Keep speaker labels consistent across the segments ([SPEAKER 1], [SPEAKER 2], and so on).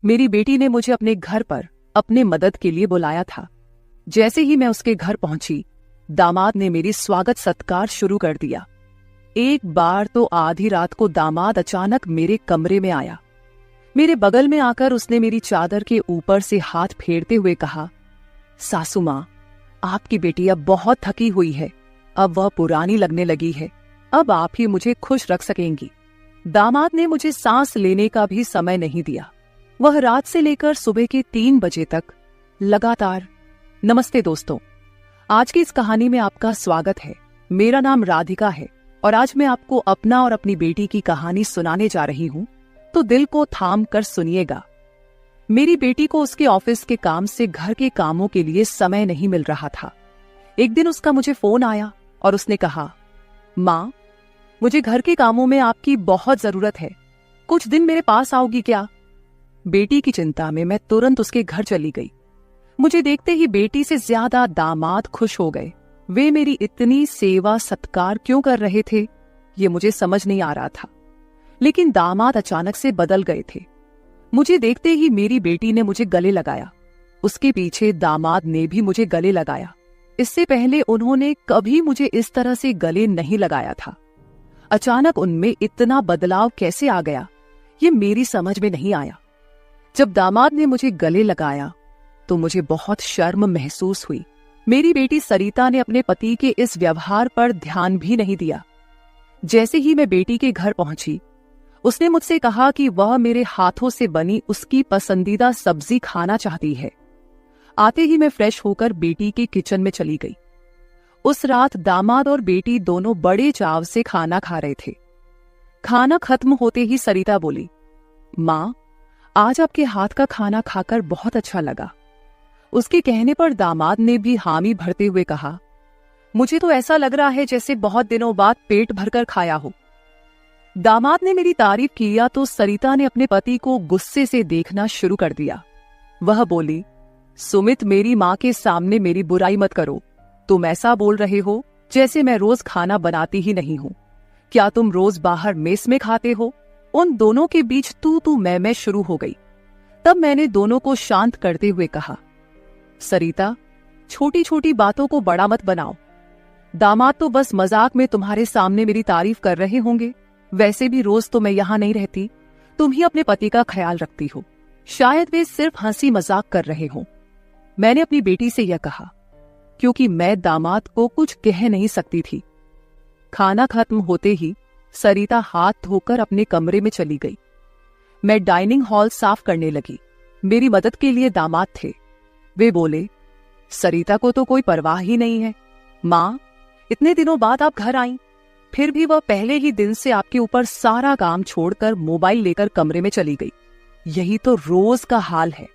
[SPEAKER 1] मेरी बेटी ने मुझे अपने घर पर अपने मदद के लिए बुलाया था। जैसे ही मैं उसके घर पहुंची, दामाद ने मेरी स्वागत सत्कार शुरू कर दिया। एक बार तो आधी रात को दामाद अचानक मेरे कमरे में आया। मेरे बगल में आकर उसने मेरी चादर के ऊपर से हाथ फेरते हुए कहा, सासू माँ, आपकी बेटी अब बहुत थकी हुई है, अब वह पुरानी लगने लगी है, अब आप ही मुझे खुश रख सकेंगी। दामाद ने मुझे सांस लेने का भी समय नहीं दिया। वह रात से लेकर सुबह के 3 बजे तक लगातार। नमस्ते दोस्तों, आज की इस कहानी में आपका स्वागत है। मेरा नाम राधिका है और आज मैं आपको अपना और अपनी बेटी की कहानी सुनाने जा रही हूं, तो दिल को थाम कर सुनिएगा। मेरी बेटी को उसके ऑफिस के काम से घर के कामों के लिए समय नहीं मिल रहा था। एक दिन उसका मुझे फोन आया और उसने कहा, माँ, मुझे घर के कामों में आपकी बहुत जरूरत है, कुछ दिन मेरे पास आओगी क्या? बेटी की चिंता में मैं तुरंत उसके घर चली गई। मुझे देखते ही बेटी से ज्यादा दामाद खुश हो गए। वे मेरी इतनी सेवा सत्कार क्यों कर रहे थे, ये मुझे समझ नहीं आ रहा था। लेकिन दामाद अचानक से बदल गए थे। मुझे देखते ही मेरी बेटी ने मुझे गले लगाया। उसके पीछे दामाद ने भी मुझे गले लगाया। इससे पहले उन्होंने कभी मुझे इस तरह से गले नहीं लगाया था। अचानक उनमें इतना बदलाव कैसे आ गया, ये मेरी समझ में नहीं आया। जब दामाद ने मुझे गले लगाया तो मुझे बहुत शर्म महसूस हुई। मेरी बेटी सरिता ने अपने पति के इस व्यवहार पर ध्यान भी नहीं दिया। जैसे ही मैं बेटी के घर पहुंची, उसने मुझसे कहा कि वह मेरे हाथों से बनी उसकी पसंदीदा सब्जी खाना चाहती है। आते ही मैं फ्रेश होकर बेटी के किचन में चली गई। उस रात दामाद और बेटी दोनों बड़े चाव से खाना खा रहे थे। खाना खत्म होते ही सरिता बोली, माँ, आज आपके हाथ का खाना खाकर बहुत अच्छा लगा। उसके कहने पर दामाद ने भी हामी भरते हुए कहा, मुझे तो ऐसा लग रहा है जैसे बहुत दिनों बाद पेट भरकर खाया हो। दामाद ने मेरी तारीफ किया तो सरिता ने अपने पति को गुस्से से देखना शुरू कर दिया। वह बोली, सुमित, मेरी माँ के सामने मेरी बुराई मत करो। तुम ऐसा बोल रहे हो जैसे मैं रोज खाना बनाती ही नहीं हूँ। क्या तुम रोज बाहर मेस में खाते हो? उन दोनों के बीच तू मैं शुरू हो गई। तब मैंने दोनों को शांत करते हुए कहा, सरिता, छोटी छोटी बातों को बड़ा मत बनाओ। दामाद तो बस मजाक में तुम्हारे सामने मेरी तारीफ कर रहे होंगे। वैसे भी रोज तो मैं यहाँ नहीं रहती, तुम ही अपने पति का ख्याल रखती हो। शायद वे सिर्फ हंसी मजाक कर रहे हो। मैंने अपनी बेटी से यह कहा क्योंकि मैं दामाद को कुछ कह नहीं सकती थी। खाना खत्म होते ही सरिता हाथ धोकर अपने कमरे में चली गई। मैं डाइनिंग हॉल साफ करने लगी। मेरी मदद के लिए दामाद थे। वे बोले, सरिता को तो कोई परवाह ही नहीं है। माँ, इतने दिनों बाद आप घर आईं, फिर भी वह पहले ही दिन से आपके ऊपर सारा काम छोड़कर मोबाइल लेकर कमरे में चली गई। यही तो रोज का हाल है।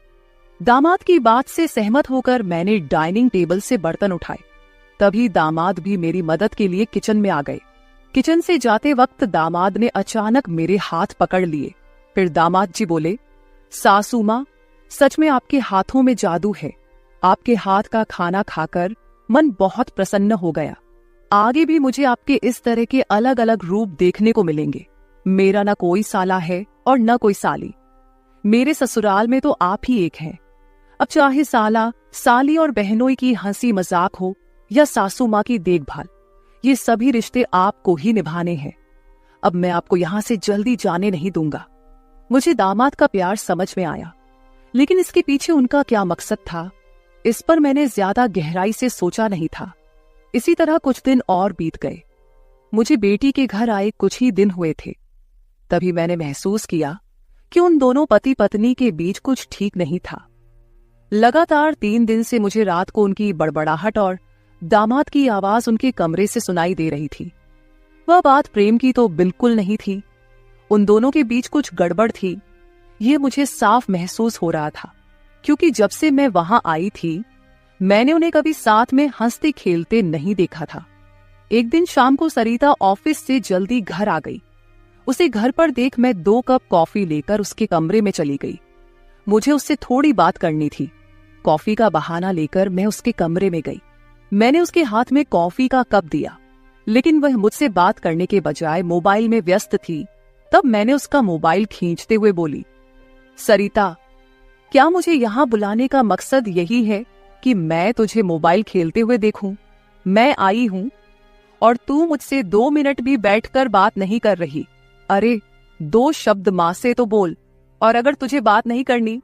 [SPEAKER 1] दामाद की बात से सहमत होकर मैंने डाइनिंग टेबल से बर्तन उठाए। तभी दामाद भी मेरी मदद के लिए किचन में आ गए। किचन से जाते वक्त दामाद ने अचानक मेरे हाथ पकड़ लिए। फिर दामाद जी बोले, सासू माँ, सच में आपके हाथों में जादू है। आपके हाथ का खाना खाकर मन बहुत प्रसन्न हो गया। आगे भी मुझे आपके इस तरह के अलग अलग रूप देखने को मिलेंगे। मेरा न कोई साला है और न कोई साली। मेरे ससुराल में तो आप ही एक हैं। अब चाहे साला, साली और बहनों की हंसी मजाक हो या सासू माँ की देखभाल, ये सभी रिश्ते आपको ही निभाने हैं। अब मैं आपको यहां से जल्दी जाने नहीं दूंगा। मुझे दामाद का प्यार समझ में आया, लेकिन इसके पीछे उनका क्या मकसद था, इस पर मैंने ज्यादा गहराई से सोचा नहीं था। इसी तरह कुछ दिन और बीत गए। मुझे बेटी के घर आए कुछ ही दिन हुए थे। तभी मैंने महसूस किया कि उन दोनों पति पत्नी के बीच कुछ ठीक नहीं था। लगातार 3 दिन से मुझे रात को उनकी बड़बड़ाहट और दामाद की आवाज उनके कमरे से सुनाई दे रही थी। वह बात प्रेम की तो बिल्कुल नहीं थी। उन दोनों के बीच कुछ गड़बड़ थी, ये मुझे साफ महसूस हो रहा था, क्योंकि जब से मैं वहां आई थी मैंने उन्हें कभी साथ में हंसते खेलते नहीं देखा था। एक दिन शाम को सरिता ऑफिस से जल्दी घर आ गई। उसे घर पर देख मैं 2 कप कॉफी लेकर उसके कमरे में चली गई। मुझे उससे थोड़ी बात करनी थी। कॉफी का बहाना लेकर मैं उसके कमरे में गई। मैंने उसके हाथ में कॉफी का कप दिया, लेकिन वह मुझसे बात करने के बजाय मोबाइल में व्यस्त थी। तब मैंने उसका मोबाइल खींचते हुए बोली, सरिता, क्या मुझे यहाँ बुलाने का मकसद यही है कि मैं तुझे मोबाइल खेलते हुए देखूं? मैं आई हूं और तू मुझसे 2 मिनट भी बैठकर बात नहीं कर रही। अरे 2 शब्द माँ से तो बोल, और अगर तुझे बात नहीं करनी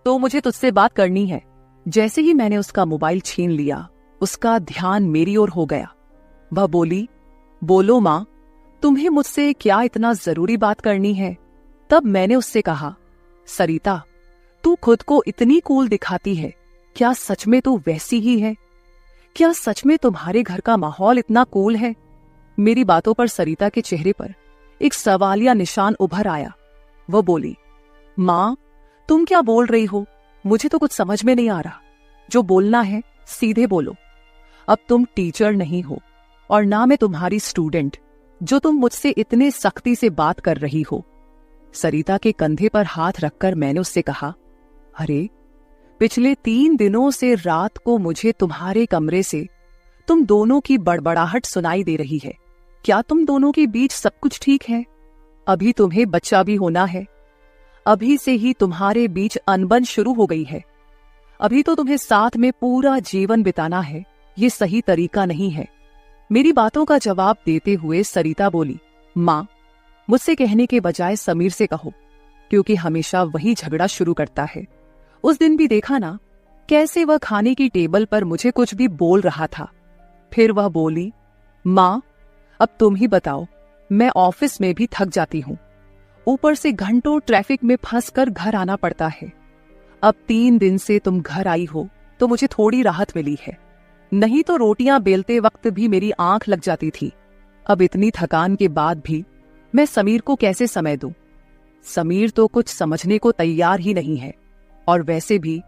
[SPEAKER 1] तो मुझे तुझसे बात करनी है। जैसे ही मैंने उसका मोबाइल छीन लिया, उसका ध्यान मेरी ओर हो गया। वह बोली, बोलो माँ, तुम्हें मुझसे क्या इतना जरूरी बात करनी है? तब मैंने उससे कहा, सरिता, तू खुद को इतनी कूल दिखाती है, क्या सच में तू वैसी ही है? क्या सच में तुम्हारे घर का माहौल इतना कूल है? मेरी बातों पर सरिता के चेहरे पर एक सवालिया निशान उभर आया। वह बोली, माँ, तुम क्या बोल रही हो? मुझे तो कुछ समझ में नहीं आ रहा। जो बोलना है सीधे बोलो। अब तुम टीचर नहीं हो और ना मैं तुम्हारी स्टूडेंट, जो तुम मुझसे इतने सख्ती से बात कर रही हो। सरिता के कंधे पर हाथ रखकर मैंने उससे कहा, अरे पिछले 3 दिनों से रात को मुझे तुम्हारे कमरे से तुम दोनों की बड़बड़ाहट सुनाई दे रही है। क्या तुम दोनों के बीच सब कुछ ठीक है? अभी तुम्हें बच्चा भी होना है। अभी से ही तुम्हारे बीच अनबन शुरू हो गई है। अभी तो तुम्हें साथ में पूरा जीवन बिताना है। ये सही तरीका नहीं है। मेरी बातों का जवाब देते हुए सरिता बोली, माँ, मुझसे कहने के बजाय समीर से कहो, क्योंकि हमेशा वही झगड़ा शुरू करता है। उस दिन भी देखा ना, कैसे वह खाने की टेबल पर मुझे कुछ भी बोल रहा था। फिर वह बोली, माँ, अब तुम ही बताओ, मैं ऑफिस में भी थक जाती हूँ। ऊपर से घंटों ट्रैफिक में फंसकर घर आना पड़ता है। अब 3 दिन से तुम घर आई हो तो मुझे थोड़ी राहत मिली है, नहीं तो रोटियां बेलते वक्त भी मेरी आंख लग जाती थी। अब इतनी थकान के बाद भी मैं समीर को कैसे समय दूं? समीर तो कुछ समझने को तैयार ही नहीं है। और वैसे भी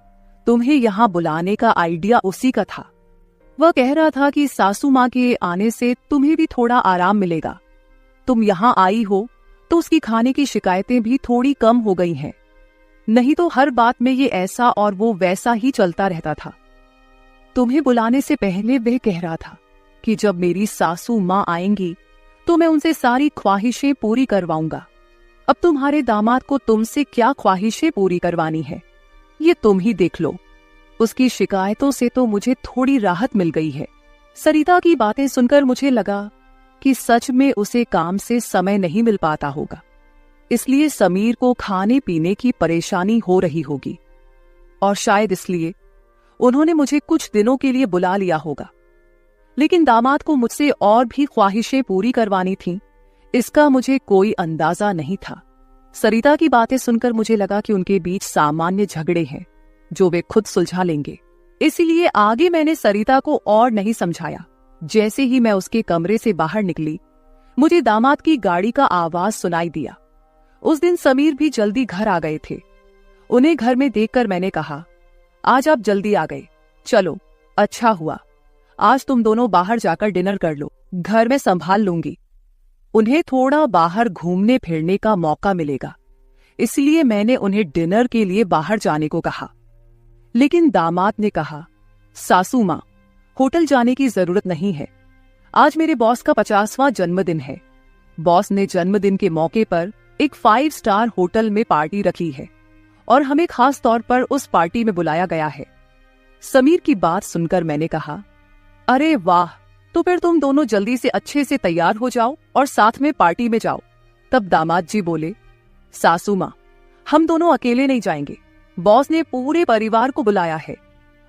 [SPEAKER 1] तुम्हें यहां बुलाने का आइडिया उसी का था। वह कह रहा था कि सासू माँ के आने से तुम्हें भी थोड़ा आराम मिलेगा। तुम यहां आई हो तो उसकी खाने की शिकायतें भी थोड़ी कम हो गई हैं। नहीं तो हर बात में ये ऐसा और वो वैसा ही चलता रहता था। तुम्हें बुलाने से पहले वह कह रहा था कि जब मेरी सासू माँ आएंगी तो मैं उनसे सारी ख्वाहिशें पूरी करवाऊंगा। अब तुम्हारे दामाद को तुमसे क्या ख्वाहिशें पूरी करवानी है, ये तुम ही देख लो। उसकी शिकायतों से तो मुझे थोड़ी राहत मिल गई है। सरिता की बातें सुनकर मुझे लगा कि सच में उसे काम से समय नहीं मिल पाता होगा, इसलिए समीर को खाने पीने की परेशानी हो रही होगी, और शायद इसलिए उन्होंने मुझे कुछ दिनों के लिए बुला लिया होगा। लेकिन दामाद को मुझसे और भी ख्वाहिशें पूरी करवानी थीं, इसका मुझे कोई अंदाजा नहीं था। सरिता की बातें सुनकर मुझे लगा कि उनके बीच सामान्य झगड़े हैं जो वे खुद सुलझा लेंगे। इसीलिए आगे मैंने सरिता को और नहीं समझाया। जैसे ही मैं उसके कमरे से बाहर निकली, मुझे दामाद की गाड़ी का आवाज सुनाई दिया। उस दिन समीर भी जल्दी घर आ गए थे। उन्हें घर में देखकर मैंने कहा, आज आप जल्दी आ गए, चलो अच्छा हुआ। आज तुम दोनों बाहर जाकर डिनर कर लो, घर में संभाल लूंगी। उन्हें थोड़ा बाहर घूमने फिरने का मौका मिलेगा, इसलिए मैंने उन्हें डिनर के लिए बाहर जाने को कहा। लेकिन दामाद ने कहा, सासू माँ, होटल जाने की जरूरत नहीं है। आज मेरे बॉस का 50वां जन्मदिन है। बॉस ने जन्मदिन के मौके पर एक 5 स्टार होटल में पार्टी रखी है और हमें खास तौर पर उस पार्टी में बुलाया गया है। समीर की बात सुनकर मैंने कहा, अरे वाह, तो फिर तुम दोनों जल्दी से अच्छे से तैयार हो जाओ और साथ में पार्टी में जाओ। तब दामाद जी बोले, सासू माँ, हम दोनों अकेले नहीं जाएंगे। बॉस ने पूरे परिवार को बुलाया है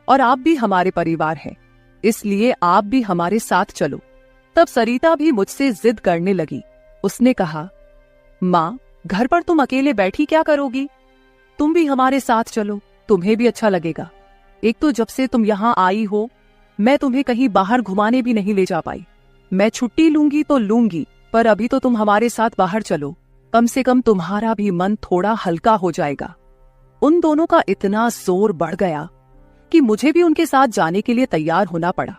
[SPEAKER 1] और आप भी हमारे परिवार हैं, इसलिए आप भी हमारे साथ चलो। तब सरिता भी मुझसे जिद करने लगी। उसने कहा, माँ, घर पर तुम अकेले बैठी क्या करोगी? तुम भी हमारे साथ चलो, तुम्हें भी अच्छा लगेगा। एक तो जब से तुम यहाँ आई हो, मैं तुम्हें कहीं बाहर घुमाने भी नहीं ले जा पाई। मैं छुट्टी लूंगी तो लूंगी, पर अभी तो तुम हमारे साथ बाहर चलो, कम से कम तुम्हारा भी मन थोड़ा हल्का हो जाएगा। उन दोनों का इतना जोर बढ़ गया कि मुझे भी उनके साथ जाने के लिए तैयार होना पड़ा।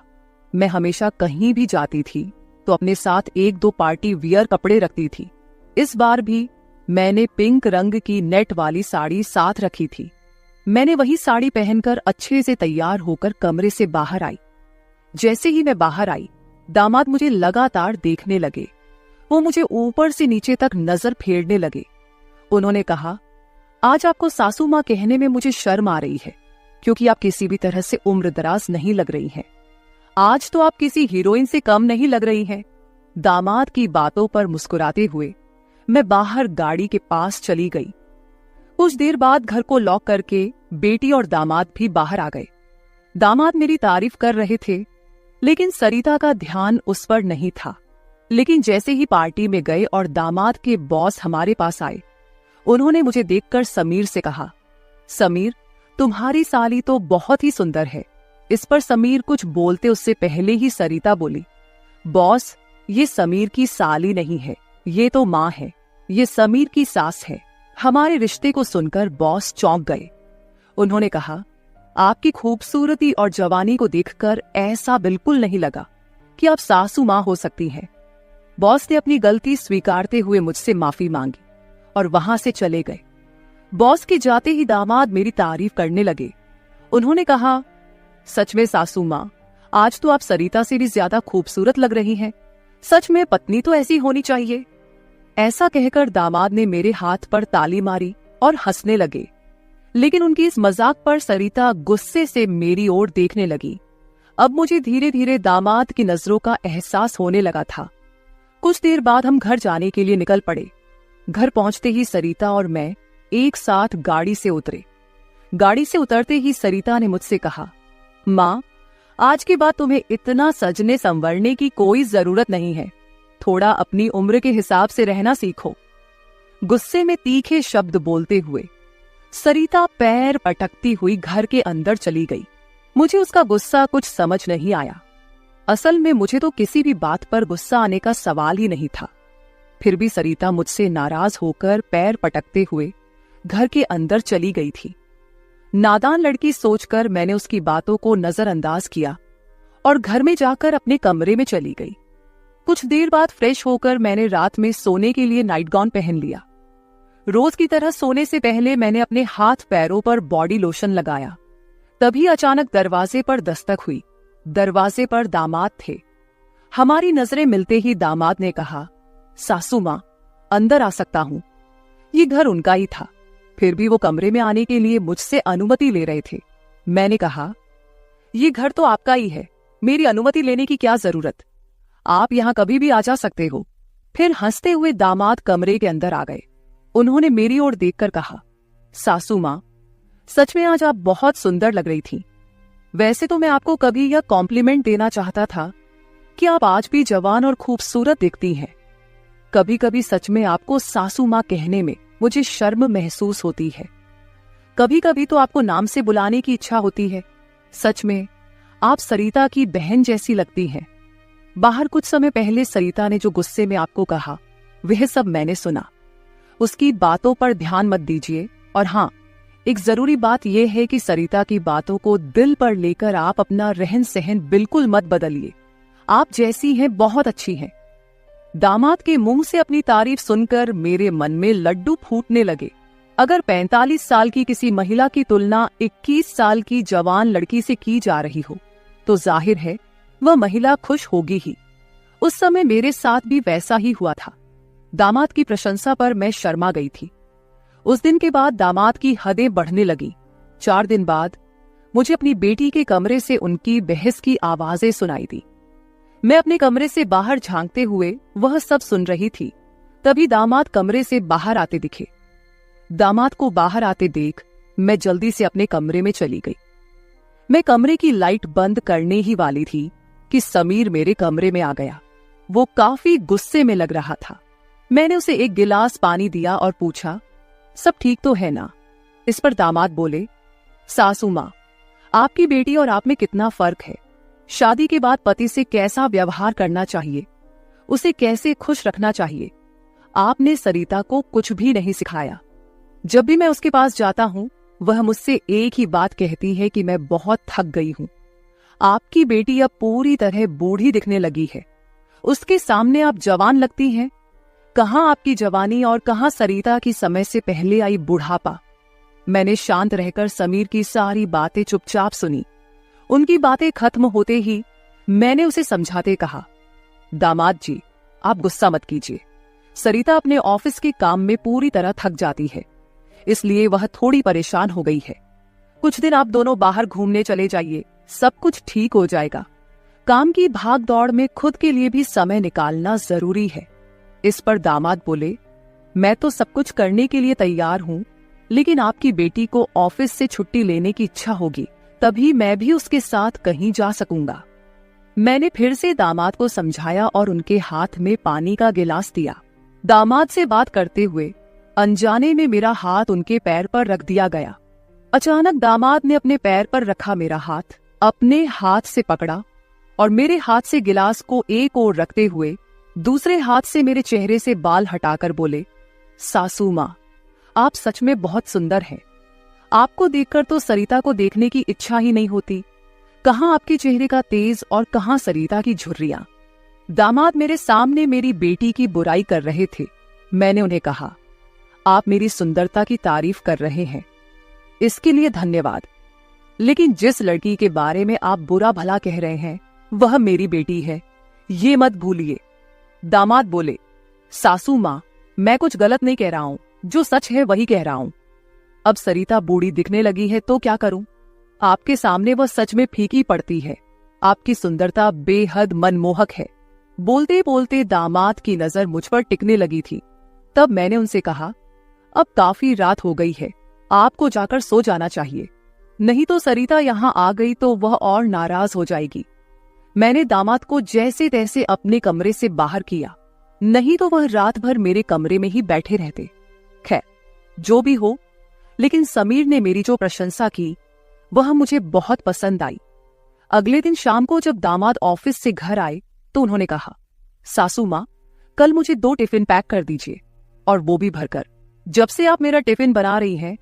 [SPEAKER 1] मैं हमेशा कहीं भी जाती थी तो अपने साथ 1-2 पार्टी वियर कपड़े रखती थी। इस बार भी मैंने पिंक रंग की नेट वाली साड़ी साथ रखी थी। मैंने वही साड़ी पहनकर अच्छे से तैयार होकर कमरे से बाहर आई। जैसे ही मैं बाहर आई, दामाद मुझे लगातार देखने लगे। वो मुझे ऊपर से नीचे तक नजर फेरने लगे। उन्होंने कहा, आज आपको सासू माँ कहने में मुझे शर्म आ रही है, क्योंकि आप किसी भी तरह से उम्र दराज नहीं लग रही हैं। आज तो आप किसी हीरोइन से कम नहीं लग रही हैं। दामाद की बातों पर मुस्कुराते हुए मैं बाहर गाड़ी के पास चली गई। कुछ देर बाद घर को लॉक करके बेटी और दामाद भी बाहर आ गए। दामाद मेरी तारीफ कर रहे थे, लेकिन सरिता का ध्यान उस पर नहीं था। लेकिन जैसे ही पार्टी में गए और दामाद के बॉस हमारे पास आए, उन्होंने मुझे देखकर समीर से कहा, समीर, तुम्हारी साली तो बहुत ही सुंदर है। इस पर समीर कुछ बोलते उससे पहले ही सरिता बोली, बॉस, ये समीर की साली नहीं है, ये तो माँ है, ये समीर की सास है। हमारे रिश्ते को सुनकर बॉस चौंक गए। उन्होंने कहा, आपकी खूबसूरती और जवानी को देखकर ऐसा बिल्कुल नहीं लगा कि आप सासू माँ हो सकती हैं। बॉस ने अपनी गलती स्वीकारते हुए मुझसे माफी मांगी और वहां से चले गए। बॉस के जाते ही दामाद मेरी तारीफ करने लगे। उन्होंने कहा, सच में सासू माँ, आज तो आप सरिता से भी ज्यादा खूबसूरत लग रही हैं। सच में पत्नी तो ऐसी होनी चाहिए। ऐसा कहकर दामाद ने मेरे हाथ पर ताली मारी और हंसने लगे। लेकिन उनकी इस मजाक पर सरिता गुस्से से मेरी ओर देखने लगी। अब मुझे धीरे धीरे दामाद की नजरों का एहसास होने लगा था। कुछ देर बाद हम घर जाने के लिए निकल पड़े। घर पहुंचते ही सरिता और मैं एक साथ गाड़ी से उतरे। गाड़ी से उतरते ही सरिता ने मुझसे कहा, माँ, आज के बाद तुम्हें इतना सजने संवरने की कोई जरूरत नहीं है। थोड़ा अपनी उम्र के हिसाब से रहना सीखो। गुस्से में तीखे शब्द बोलते हुए सरिता पैर पटकती हुई घर के अंदर चली गई। मुझे उसका गुस्सा कुछ समझ नहीं आया। असल में मुझे तो किसी भी बात पर गुस्सा आने का सवाल ही नहीं था। फिर भी सरिता मुझसे नाराज होकर पैर पटकते हुए घर के अंदर चली गई थी। नादान लड़की सोचकर मैंने उसकी बातों को नजरअंदाज किया और घर में जाकर अपने कमरे में चली गई। कुछ देर बाद फ्रेश होकर मैंने रात में सोने के लिए नाइट गाउन पहन लिया। रोज की तरह सोने से पहले मैंने अपने हाथ पैरों पर बॉडी लोशन लगाया। तभी अचानक दरवाजे पर दस्तक हुई। दरवाजे पर दामाद थे। हमारी नजरें मिलते ही दामाद ने कहा, सासू माँ, अंदर आ सकता हूं। ये घर उनका ही था, फिर भी वो कमरे में आने के लिए मुझसे अनुमति ले रहे थे। मैंने कहा, ये घर तो आपका ही है, मेरी अनुमति लेने की क्या जरूरत, आप यहां कभी भी आ जा सकते हो। फिर हंसते हुए दामाद कमरे के अंदर आ गए। उन्होंने मेरी ओर देखकर कहा, सासू माँ, सच में आज आप बहुत सुंदर लग रही थी। वैसे तो मैं आपको कभी यह कॉम्प्लीमेंट देना चाहता था कि आप आज भी जवान और खूबसूरत दिखती हैं। कभी कभी सच में आपको सासू माँ कहने में मुझे शर्म महसूस होती है। कभी कभी तो आपको नाम से बुलाने की इच्छा होती है। सच में आप सरिता की बहन जैसी लगती हैं। बाहर कुछ समय पहले सरिता ने जो गुस्से में आपको कहा, वह सब मैंने सुना। उसकी बातों पर ध्यान मत दीजिए। और हाँ, एक जरूरी बात यह है कि सरिता की बातों को दिल पर लेकर आप अपना रहन सहन बिल्कुल मत बदलिए। आप जैसी हैं बहुत अच्छी हैं। दामाद के मुंह से अपनी तारीफ सुनकर मेरे मन में लड्डू फूटने लगे। अगर 45 साल की किसी महिला की तुलना 21 साल की जवान लड़की से की जा रही हो, तो जाहिर है वह महिला खुश होगी ही। उस समय मेरे साथ भी वैसा ही हुआ था। दामाद की प्रशंसा पर मैं शर्मा गई थी। उस दिन के बाद दामाद की हदें बढ़ने लगी। 4 दिन बाद मुझे अपनी बेटी के कमरे से उनकी बहस की आवाजें सुनाई दी। मैं अपने कमरे से बाहर झांकते हुए वह सब सुन रही थी। तभी दामाद कमरे से बाहर आते दिखे। दामाद को बाहर आते देख मैं जल्दी से अपने कमरे में चली गई। मैं कमरे की लाइट बंद करने ही वाली थी कि समीर मेरे कमरे में आ गया। वो काफी गुस्से में लग रहा था। मैंने उसे एक गिलास पानी दिया और पूछा, सब ठीक तो है ना? इस पर दामाद बोले, सासू माँ, आपकी बेटी और आप में कितना फर्क है। शादी के बाद पति से कैसा व्यवहार करना चाहिए, उसे कैसे खुश रखना चाहिए, आपने सरिता को कुछ भी नहीं सिखाया। जब भी मैं उसके पास जाता हूं, वह मुझसे एक ही बात कहती है कि मैं बहुत थक गई हूं। आपकी बेटी अब पूरी तरह बूढ़ी दिखने लगी है। उसके सामने आप जवान लगती हैं। कहां आपकी जवानी और कहां सरिता की समय से पहले आई बुढ़ापा। मैंने शांत रहकर समीर की सारी बातें चुपचाप सुनी। उनकी बातें खत्म होते ही मैंने उसे समझाते कहा, दामाद जी, आप गुस्सा मत कीजिए। सरिता अपने ऑफिस के काम में पूरी तरह थक जाती है। इसलिए वह थोड़ी परेशान हो गई है। कुछ दिन आप दोनों बाहर घूमने चले जाइए, सब कुछ ठीक हो जाएगा। काम की भाग दौड़ में खुद के लिए भी समय निकालना जरूरी है। इस पर दामाद बोले, मैं तो सब कुछ करने के लिए तैयार हूँ, लेकिन आपकी बेटी को ऑफिस से छुट्टी लेने की इच्छा होगी, तभी मैं भी उसके साथ कहीं जा सकूंगा। मैंने फिर से दामाद को समझाया और उनके हाथ में पानी का गिलास दिया। दामाद से बात करते हुए अनजाने में मेरा हाथ उनके पैर पर रख दिया गया। अचानक दामाद ने अपने पैर पर रखा मेरा हाथ अपने हाथ से पकड़ा और मेरे हाथ से गिलास को एक ओर रखते हुए दूसरे हाथ से मेरे चेहरे से बाल हटाकर बोले, सासू माँ, आप सच में बहुत सुंदर हैं। आपको देखकर तो सरिता को देखने की इच्छा ही नहीं होती। कहाँ आपके चेहरे का तेज और कहाँ सरिता की झुर्रियां। दामाद मेरे सामने मेरी बेटी की बुराई कर रहे थे। मैंने उन्हें कहा, आप मेरी सुंदरता की तारीफ कर रहे हैं, इसके लिए धन्यवाद, लेकिन जिस लड़की के बारे में आप बुरा भला कह रहे हैं वह मेरी बेटी है, ये मत भूलिए। दामाद बोले, सासू माँ, मैं कुछ गलत नहीं कह रहा हूं, जो सच है वही कह रहा हूं। अब सरिता बूढ़ी दिखने लगी है तो क्या करूं? आपके सामने वह सच में फीकी पड़ती है। आपकी सुंदरता बेहद मनमोहक है। बोलते बोलते दामाद की नजर मुझ पर टिकने लगी थी। तब मैंने उनसे कहा, अब काफी रात हो गई है, आपको जाकर सो जाना चाहिए, नहीं तो सरिता यहाँ आ गई तो वह और नाराज हो जाएगी। मैंने दामाद को जैसे तैसे अपने कमरे से बाहर किया, नहीं तो वह रात भर मेरे कमरे में ही बैठे रहते। खैर, जो भी हो, लेकिन समीर ने मेरी जो प्रशंसा की वह मुझे बहुत पसंद आई। अगले दिन शाम को जब दामाद ऑफिस से घर आए तो उन्होंने कहा, सासू माँ, कल मुझे 2 टिफिन पैक कर दीजिए, और वो भी भरकर। जब से आप मेरा टिफिन बना रही हैं,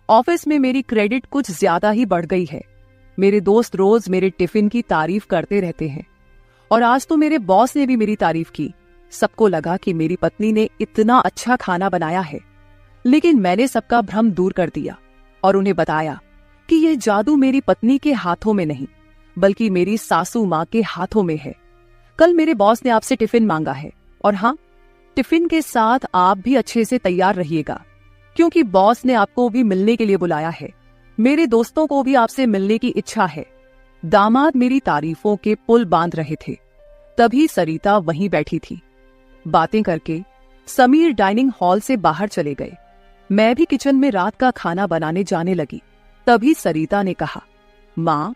[SPEAKER 1] ऑफिस में मेरी क्रेडिट कुछ ज्यादा ही बढ़ गई है। मेरे दोस्त रोज मेरे टिफिन की तारीफ करते रहते हैं, और आज तो मेरे बॉस ने भी मेरी तारीफ की। सबको लगा कि मेरी पत्नी ने इतना अच्छा खाना बनाया है, लेकिन मैंने सबका भ्रम दूर कर दिया और उन्हें बताया कि यह जादू मेरी पत्नी के हाथों में नहीं, बल्कि मेरी सासू माँ के हाथों में है। कल मेरे बॉस ने आपसे टिफिन मांगा है, और हाँ, टिफिन के साथ आप भी अच्छे से तैयार रहिएगा, क्योंकि बॉस ने आपको भी मिलने के लिए बुलाया है। मेरे दोस्तों को भी आपसे मिलने की इच्छा है। दामाद मेरी तारीफों के पुल बांध रहे थे, तभी सरिता वहीं बैठी थी। बातें करके समीर डाइनिंग हॉल से बाहर चले गए। मैं भी किचन में रात का खाना बनाने जाने लगी। तभी सरिता ने कहा, माँ,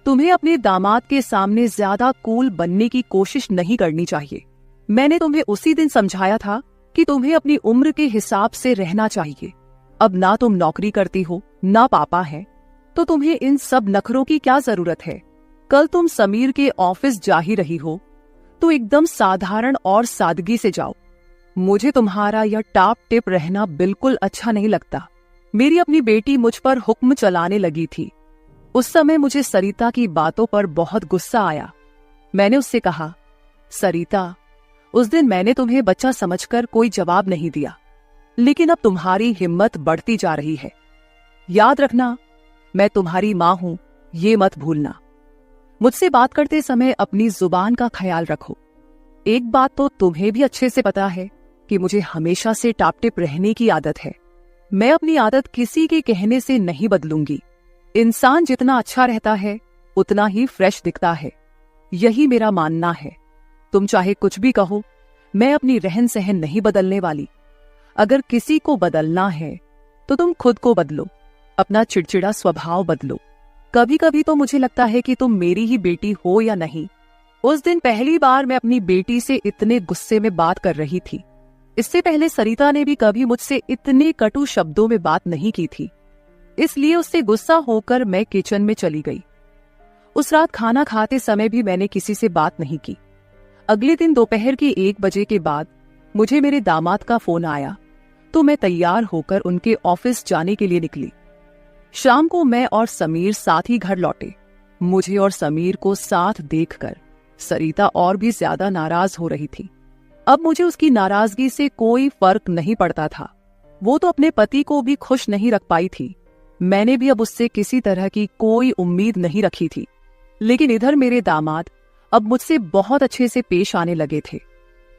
[SPEAKER 1] तुम्हें अपने दामाद के सामने ज्यादा कूल बनने की कोशिश नहीं करनी चाहिए। मैंने तुम्हें उसी दिन समझाया था कि तुम्हें अपनी उम्र के हिसाब से रहना चाहिए। अब ना तुम नौकरी करती हो, ना पापा है, तो तुम्हें इन सब नखरों की क्या जरूरत है? कल तुम समीर के ऑफिस जा ही रही हो, तो एकदम साधारण और सादगी से जाओ। मुझे तुम्हारा यह टाप टिप रहना बिल्कुल अच्छा नहीं लगता। मेरी अपनी बेटी मुझ पर हुक्म चलाने लगी थी। उस समय मुझे सरिता की बातों पर बहुत गुस्सा आया। मैंने उससे कहा, सरिता, उस दिन मैंने तुम्हें बच्चा समझकर कोई जवाब नहीं दिया, लेकिन अब तुम्हारी हिम्मत बढ़ती जा रही है। याद रखना, मैं तुम्हारी माँ हूं, ये मत भूलना। मुझसे बात करते समय अपनी जुबान का ख्याल रखो। एक बात तो तुम्हें भी अच्छे से पता है कि मुझे हमेशा से टापटिप रहने की आदत है। मैं अपनी आदत किसी के कहने से नहीं बदलूंगी। इंसान जितना अच्छा रहता है उतना ही फ्रेश दिखता है, यही मेरा मानना है। तुम चाहे कुछ भी कहो, मैं अपनी रहन सहन नहीं बदलने वाली। अगर किसी को बदलना है तो तुम खुद को बदलो, अपना चिड़चिड़ा स्वभाव बदलो। कभी कभी तो मुझे लगता है कि तुम मेरी ही बेटी हो या नहीं। उस दिन पहली बार मैं अपनी बेटी से इतने गुस्से में बात कर रही थी। इससे पहले सरिता ने भी कभी मुझसे इतने कटु शब्दों में बात नहीं की थी, इसलिए उससे गुस्सा होकर मैं किचन में चली गई। उस रात खाना खाते समय भी मैंने किसी से बात नहीं की। अगले दिन दोपहर के 1 बजे के बाद मुझे मेरे दामाद का फोन आया, तो मैं तैयार होकर उनके ऑफिस जाने के लिए निकली। शाम को मैं और समीर साथ ही घर लौटे। मुझे और समीर को साथ देखकर सरिता और भी ज्यादा नाराज हो रही थी। अब मुझे उसकी नाराजगी से कोई फर्क नहीं पड़ता था। वो तो अपने पति को भी खुश नहीं रख पाई थी। मैंने भी अब उससे किसी तरह की कोई उम्मीद नहीं रखी थी। लेकिन इधर मेरे दामाद अब मुझसे बहुत अच्छे से पेश आने लगे थे।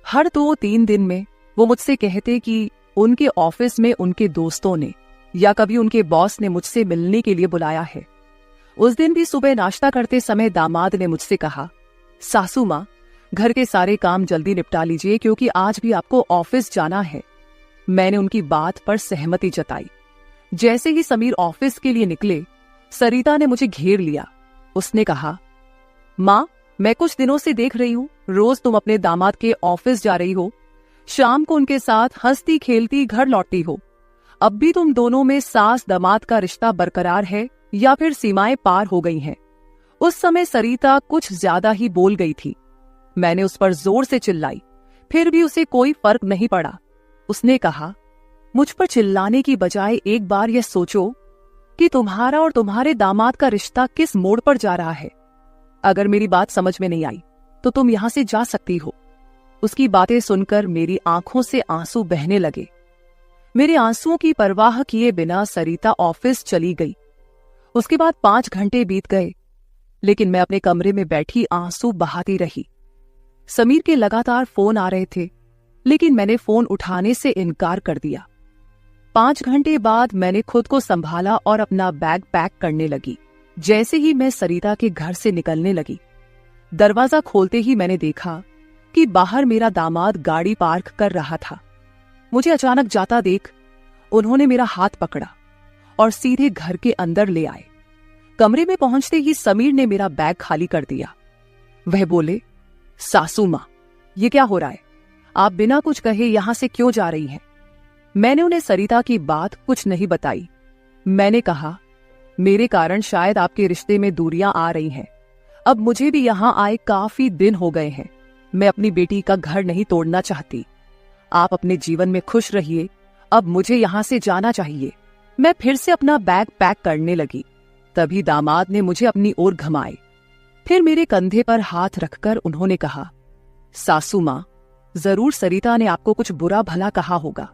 [SPEAKER 1] हर 2-3 दिन में वो मुझसे कहते कि उनके ऑफिस में उनके दोस्तों ने या कभी उनके बॉस ने मुझसे मिलने के लिए बुलाया है। उस दिन भी सुबह नाश्ता करते समय दामाद ने मुझसे कहा, सासू माँ, घर के सारे काम जल्दी निपटा लीजिए क्योंकि आज भी आपको ऑफिस जाना है। मैंने उनकी बात पर सहमति जताई। जैसे ही समीर ऑफिस के लिए निकले, सरिता ने मुझे घेर लिया। उसने कहा, माँ, मैं कुछ दिनों से देख रही हूँ रोज तुम अपने दामाद के ऑफिस जा रही हो, शाम को उनके साथ हंसती खेलती घर लौटती हो। अब भी तुम दोनों में सास दामाद का रिश्ता बरकरार है या फिर सीमाएं पार हो गई हैं? उस समय सरिता कुछ ज्यादा ही बोल गई थी। मैंने उस पर जोर से चिल्लाई, फिर भी उसे कोई फर्क नहीं पड़ा। उसने कहा, मुझ पर चिल्लाने की बजाय एक बार यह सोचो कि तुम्हारा और तुम्हारे दामाद का रिश्ता किस मोड़ पर जा रहा है। अगर मेरी बात समझ में नहीं आई तो तुम यहां से जा सकती हो। उसकी बातें सुनकर मेरी आंखों से आंसू बहने लगे। मेरे आंसुओं की परवाह किए बिना सरिता ऑफिस चली गई। उसके बाद 5 घंटे बीत गए, लेकिन मैं अपने कमरे में बैठी आंसू बहाती रही। समीर के लगातार फोन आ रहे थे, लेकिन मैंने फोन उठाने से इनकार कर दिया। 5 घंटे बाद मैंने खुद को संभाला और अपना बैग पैक करने लगी। जैसे ही मैं सरिता के घर से निकलने लगी, दरवाजा खोलते ही मैंने देखा कि बाहर मेरा दामाद गाड़ी पार्क कर रहा था। मुझे अचानक जाता देख उन्होंने मेरा हाथ पकड़ा और सीधे घर के अंदर ले आए। कमरे में पहुंचते ही समीर ने मेरा बैग खाली कर दिया। वह बोले, सासू माँ, ये क्या हो रहा है? आप बिना कुछ कहे यहां से क्यों जा रही हैं? मैंने उन्हें सरिता की बात कुछ नहीं बताई। मैंने कहा, मेरे कारण शायद आपके रिश्ते में दूरियां आ रही हैं। अब मुझे भी यहां आए काफी दिन हो गए हैं। मैं अपनी बेटी का घर नहीं तोड़ना चाहती। आप अपने जीवन में खुश रहिए, अब मुझे यहां से जाना चाहिए। मैं फिर से अपना बैग पैक करने लगी। तभी दामाद ने मुझे अपनी ओर घुमाए। फिर मेरे कंधे पर हाथ रखकर उन्होंने कहा, सासू माँ, जरूर सरिता ने आपको कुछ बुरा भला कहा होगा।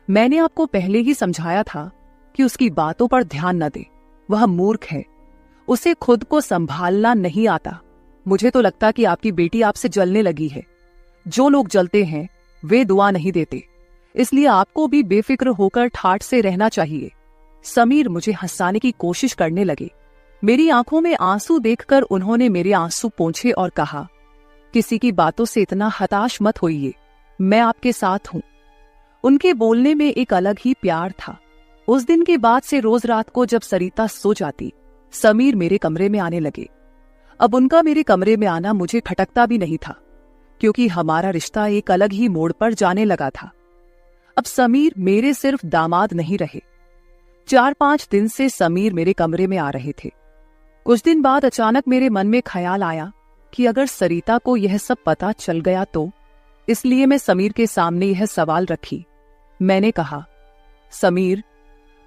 [SPEAKER 1] मैंने आपको पहले ही समझाया था कि उसकी बातों पर ध्यान न दे। वह मूर्ख है, उसे खुद को संभालना नहीं आता। मुझे तो लगता कि आपकी बेटी आपसे जलने लगी है। जो लोग जलते हैं वे दुआ नहीं देते, इसलिए आपको भी बेफिक्र होकर ठाठ से रहना चाहिए। समीर मुझे हंसाने की कोशिश करने लगे। मेरी आंखों में आंसू देखकर उन्होंने मेरे आंसू पोंछे और कहा, किसी की बातों से इतना हताश मत होइए, मैं आपके साथ हूं। उनके बोलने में एक अलग ही प्यार था। उस दिन के बाद से रोज रात को जब सरिता सो जाती, समीर मेरे कमरे में आने लगे। अब उनका मेरे कमरे में आना मुझे खटकता भी नहीं था, क्योंकि हमारा रिश्ता एक अलग ही मोड़ पर जाने लगा था। अब समीर मेरे सिर्फ दामाद नहीं रहे। 4-5 दिन से समीर मेरे कमरे में आ रहे थे। कुछ दिन बाद अचानक मेरे मन में ख्याल आया कि अगर सरिता को यह सब पता चल गया तो, इसलिए मैं समीर के सामने यह सवाल रखी। मैंने कहा, समीर,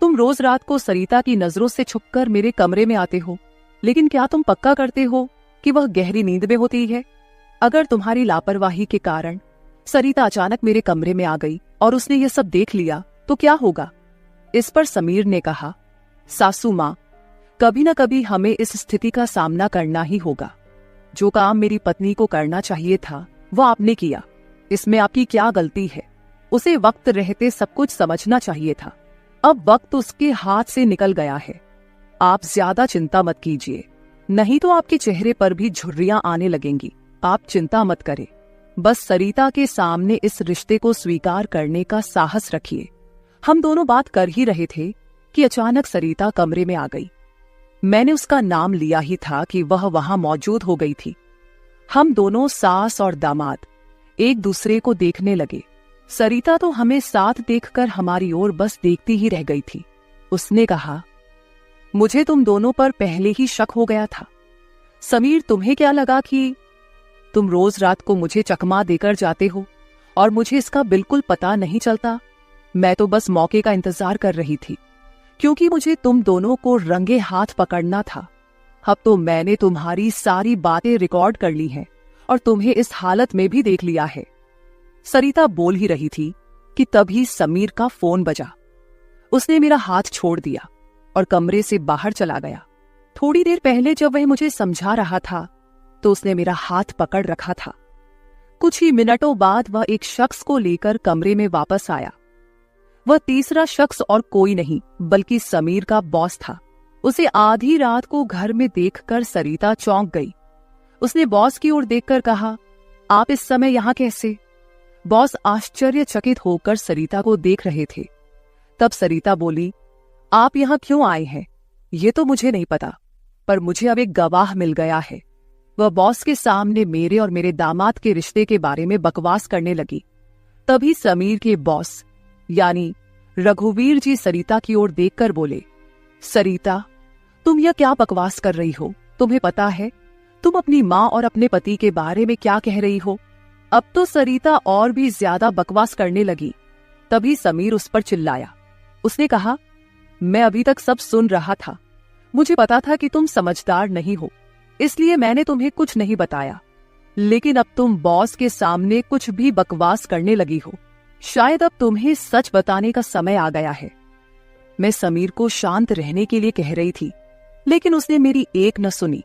[SPEAKER 1] तुम रोज रात को सरिता की नजरों से छुपकर मेरे कमरे में आते हो, लेकिन क्या तुम पक्का करते हो कि वह गहरी नींद में होती है? अगर तुम्हारी लापरवाही के कारण सरिता अचानक मेरे कमरे में आ गई और उसने यह सब देख लिया तो क्या होगा? इस पर समीर ने कहा, सासू माँ, कभी न कभी हमें इस स्थिति का सामना करना ही होगा। जो काम मेरी पत्नी को करना चाहिए था वह आपने किया, इसमें आपकी क्या गलती है? उसे वक्त रहते सब कुछ समझना चाहिए था। अब वक्त उसके हाथ से निकल गया है। आप ज्यादा चिंता मत कीजिए, नहीं तो आपके चेहरे पर भी झुर्रियां आने लगेंगी। आप चिंता मत करें, बस सरिता के सामने इस रिश्ते को स्वीकार करने का साहस रखिए। हम दोनों बात कर ही रहे थे कि अचानक सरिता कमरे में आ गई। मैंने उसका नाम लिया ही था कि वह वहां मौजूद हो गई थी। हम दोनों सास और दामाद एक दूसरे को देखने लगे। सरिता तो हमें साथ देखकर हमारी ओर बस देखती ही रह गई थी। उसने कहा, मुझे तुम दोनों पर पहले ही शक हो गया था। समीर, तुम्हें क्या लगा कि तुम रोज रात को मुझे चकमा देकर जाते हो और मुझे इसका बिल्कुल पता नहीं चलता? मैं तो बस मौके का इंतजार कर रही थी, क्योंकि मुझे तुम दोनों को रंगे हाथ पकड़ना था। अब तो मैंने तुम्हारी सारी बातें रिकॉर्ड कर ली हैं और तुम्हें इस हालत में भी देख लिया है। सरिता बोल ही रही थी कि तभी समीर का फोन बजा। उसने मेरा हाथ छोड़ दिया और कमरे से बाहर चला गया। थोड़ी देर पहले जब वह मुझे समझा रहा था तो उसने मेरा हाथ पकड़ रखा था। कुछ ही मिनटों बाद वह एक शख्स को लेकर कमरे में वापस आया। वह तीसरा शख्स और कोई नहीं बल्कि समीर का बॉस था। उसे आधी रात को घर में देखकर सरिता चौंक गई। उसने बॉस की ओर देखकर कहा, आप इस समय यहां कैसे? बॉस आश्चर्यचकित होकर सरिता को देख रहे थे। तब सरिता बोली, आप यहां क्यों आए हैं ये तो मुझे नहीं पता, पर मुझे अब एक गवाह मिल गया है। वह बॉस के सामने मेरे और मेरे दामाद के रिश्ते के बारे में बकवास करने लगी। तभी समीर के बॉस यानी रघुवीर जी सरिता की ओर देखकर बोले, सरिता, तुम यह क्या बकवास कर रही हो? तुम्हें पता है तुम अपनी माँ और अपने पति के बारे में क्या कह रही हो? अब तो सरिता और भी ज्यादा बकवास करने लगी। तभी समीर उस पर चिल्लाया। उसने कहा, मैं अभी तक सब सुन रहा था। मुझे पता था कि तुम समझदार नहीं हो, इसलिए मैंने तुम्हें कुछ नहीं बताया, लेकिन अब तुम बॉस के सामने कुछ भी बकवास करने लगी हो। शायद अब तुम्हें सच बताने का समय आ गया है। मैं समीर को शांत रहने के लिए कह रही थी, लेकिन उसने मेरी एक न सुनी।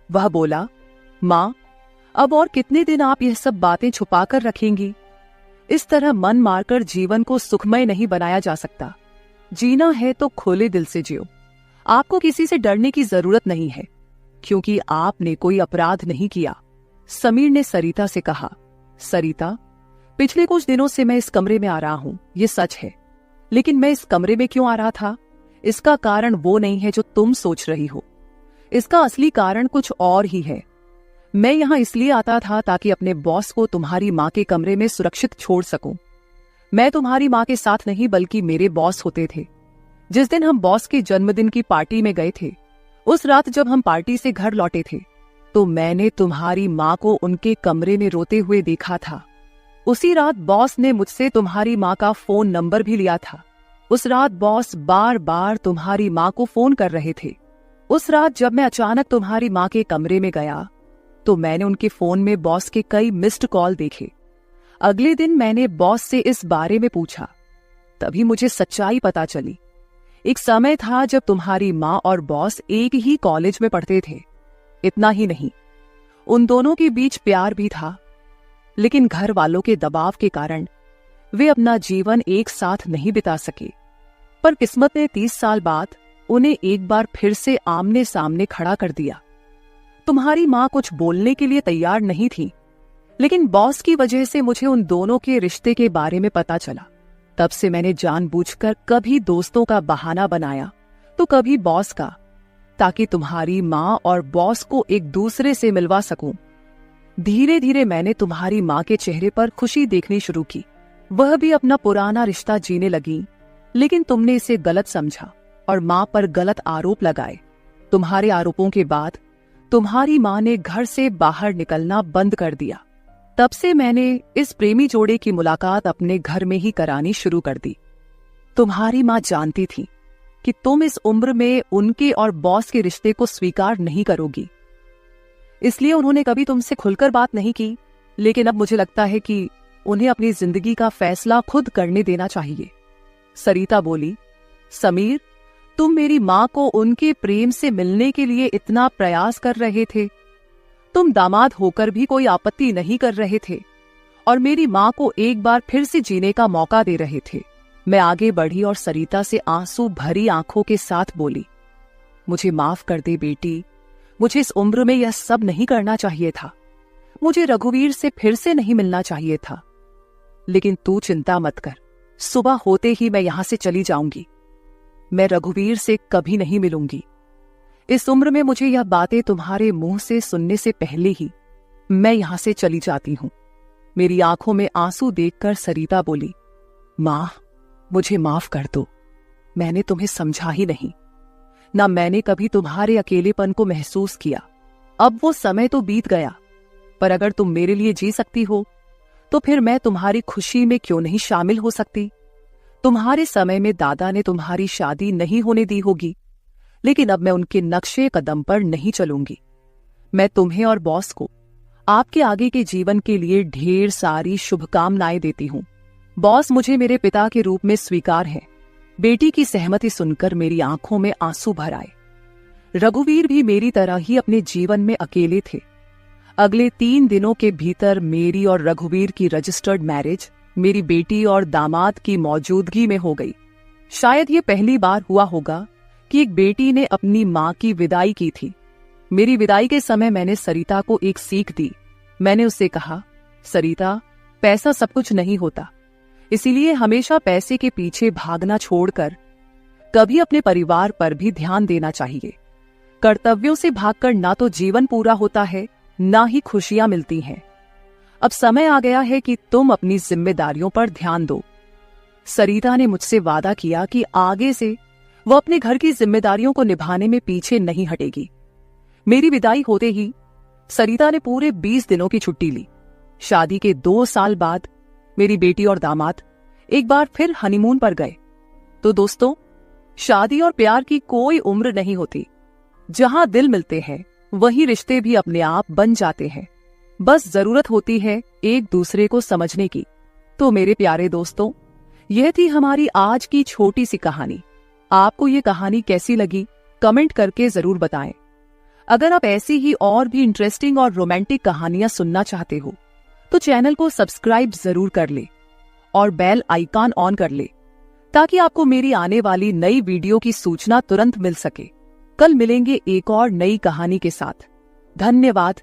[SPEAKER 1] वह बोला, माँ, अब और कितने दिन आप यह सब बातें छुपा कर रखेंगी? इस तरह मन मारकर जीवन को सुखमय नहीं बनाया जा सकता। जीना है तो खुले दिल से जियो। आपको किसी से डरने की जरूरत नहीं है, क्योंकि आपने कोई अपराध नहीं किया। समीर ने सरिता से कहा, सरिता, पिछले कुछ दिनों से मैं इस कमरे में आ रहा हूं, ये सच है, लेकिन मैं इस कमरे में क्यों आ रहा था, इसका कारण वो नहीं है जो तुम सोच रही हो। इसका असली कारण कुछ और ही है। मैं यहां इसलिए आता था ताकि अपने बॉस को तुम्हारी माँ के कमरे में सुरक्षित छोड़ सकूं। मैं तुम्हारी माँ के साथ नहीं बल्कि मेरे बॉस होते थे। जिस दिन हम बॉस के जन्मदिन की पार्टी में गए थे, उस रात जब हम पार्टी से घर लौटे थे, तो मैंने तुम्हारी माँ को उनके कमरे में रोते हुए देखा था। उसी रात बॉस ने मुझसे तुम्हारी माँ का फोन नंबर भी लिया था। उस रात बॉस बार बार तुम्हारी माँ को फोन कर रहे थे। उस रात जब मैं अचानक तुम्हारी माँ के कमरे में गया, तो मैंने उनके फोन में बॉस के कई मिस्ड कॉल देखे। अगले दिन मैंने बॉस से इस बारे में पूछा, तभी मुझे सच्चाई पता चली। एक समय था जब तुम्हारी माँ और बॉस एक ही कॉलेज में पढ़ते थे। इतना ही नहीं, उन दोनों के बीच प्यार भी था, लेकिन घर वालों के दबाव के कारण वे अपना जीवन एक साथ नहीं बिता सके। पर किस्मत ने 30 साल बाद उन्हें एक बार फिर से आमने सामने खड़ा कर दिया। तुम्हारी माँ कुछ बोलने के लिए तैयार नहीं थी, लेकिन बॉस की वजह से मुझे उन दोनों के रिश्ते के बारे में पता चला। तब से मैंने जानबूझकर कभी दोस्तों का बहाना बनाया तो कभी बॉस का, ताकि तुम्हारी माँ और बॉस को एक दूसरे से मिलवा सकूं। धीरे धीरे मैंने तुम्हारी माँ के चेहरे पर खुशी देखनी शुरू की। वह भी अपना पुराना रिश्ता जीने लगी, लेकिन तुमने इसे गलत समझा और माँ पर गलत आरोप लगाए। तुम्हारे आरोपों के बाद तुम्हारी माँ ने घर से बाहर निकलना बंद कर दिया। तब से मैंने इस प्रेमी जोड़े की मुलाकात अपने घर में ही करानी शुरू कर दी। तुम्हारी माँ जानती थी कि तुम इस उम्र में उनके और बॉस के रिश्ते को स्वीकार नहीं करोगी, इसलिए उन्होंने कभी तुमसे खुलकर बात नहीं की। लेकिन अब मुझे लगता है कि उन्हें अपनी जिंदगी का फैसला खुद करने देना चाहिए। सरिता बोली, समीर, तुम मेरी माँ को उनके प्रेम से मिलने के लिए इतना प्रयास कर रहे थे। तुम दामाद होकर भी कोई आपत्ति नहीं कर रहे थे और मेरी माँ को एक बार फिर से जीने का मौका दे रहे थे। मैं आगे बढ़ी और सरिता से आंसू भरी आंखों के साथ बोली, मुझे माफ कर दे बेटी, मुझे इस उम्र में यह सब नहीं करना चाहिए था। मुझे रघुवीर से फिर से नहीं मिलना चाहिए था। लेकिन तू चिंता मत कर, सुबह होते ही मैं यहां से चली जाऊंगी। मैं रघुवीर से कभी नहीं मिलूंगी। इस उम्र में मुझे यह बातें तुम्हारे मुंह से सुनने से पहले ही मैं यहां से चली जाती हूं। मेरी आंखों में आंसू देखकर सरिता बोली, मां, मुझे माफ कर दो। मैंने तुम्हें समझा ही नहीं, ना मैंने कभी तुम्हारे अकेलेपन को महसूस किया। अब वो समय तो बीत गया, पर अगर तुम मेरे लिए जी सकती हो तो फिर मैं तुम्हारी खुशी में क्यों नहीं शामिल हो सकती। तुम्हारे समय में दादा ने तुम्हारी शादी नहीं होने दी होगी, लेकिन अब मैं उनके नक्शे कदम पर नहीं चलूंगी। मैं तुम्हें और बॉस को आपके आगे के जीवन के लिए ढेर सारी शुभकामनाएं देती हूं। बॉस मुझे मेरे पिता के रूप में स्वीकार है। बेटी की सहमति सुनकर मेरी आंखों में आंसू भर आए। रघुवीर भी मेरी तरह ही अपने जीवन में अकेले थे। अगले 3 दिनों के भीतर मेरी और रघुवीर की रजिस्टर्ड मैरिज मेरी बेटी और दामाद की मौजूदगी में हो गई। शायद ये पहली बार हुआ होगा कि एक बेटी ने अपनी मां की विदाई की थी। मेरी विदाई के समय मैंने सरिता को एक सीख दी। मैंने उससे कहा, सरिता, पैसा सब कुछ नहीं होता, इसीलिए हमेशा पैसे के पीछे भागना छोड़कर कभी अपने परिवार पर भी ध्यान देना चाहिए। कर्तव्यों से भागकर ना तो जीवन पूरा होता है, ना ही खुशियां मिलती हैं। अब समय आ गया है कि तुम अपनी जिम्मेदारियों पर ध्यान दो। सरिता ने मुझसे वादा किया कि आगे से वो अपने घर की जिम्मेदारियों को निभाने में पीछे नहीं हटेगी। मेरी विदाई होते ही सरिता ने पूरे 20 दिनों की छुट्टी ली। शादी के 2 साल बाद मेरी बेटी और दामाद एक बार फिर हनीमून पर गए। तो दोस्तों, शादी और प्यार की कोई उम्र नहीं होती। जहां दिल मिलते हैं वहीं रिश्ते भी अपने आप बन जाते हैं। बस जरूरत होती है एक दूसरे को समझने की। तो मेरे प्यारे दोस्तों, यह थी हमारी आज की छोटी सी कहानी। आपको ये कहानी कैसी लगी कमेंट करके जरूर बताएं। अगर आप ऐसी ही और भी इंटरेस्टिंग और रोमांटिक कहानियां सुनना चाहते हो तो चैनल को सब्सक्राइब जरूर कर ले और बेल आइकॉन ऑन कर ले, ताकि आपको मेरी आने वाली नई वीडियो की सूचना तुरंत मिल सके। कल मिलेंगे एक और नई कहानी के साथ। धन्यवाद।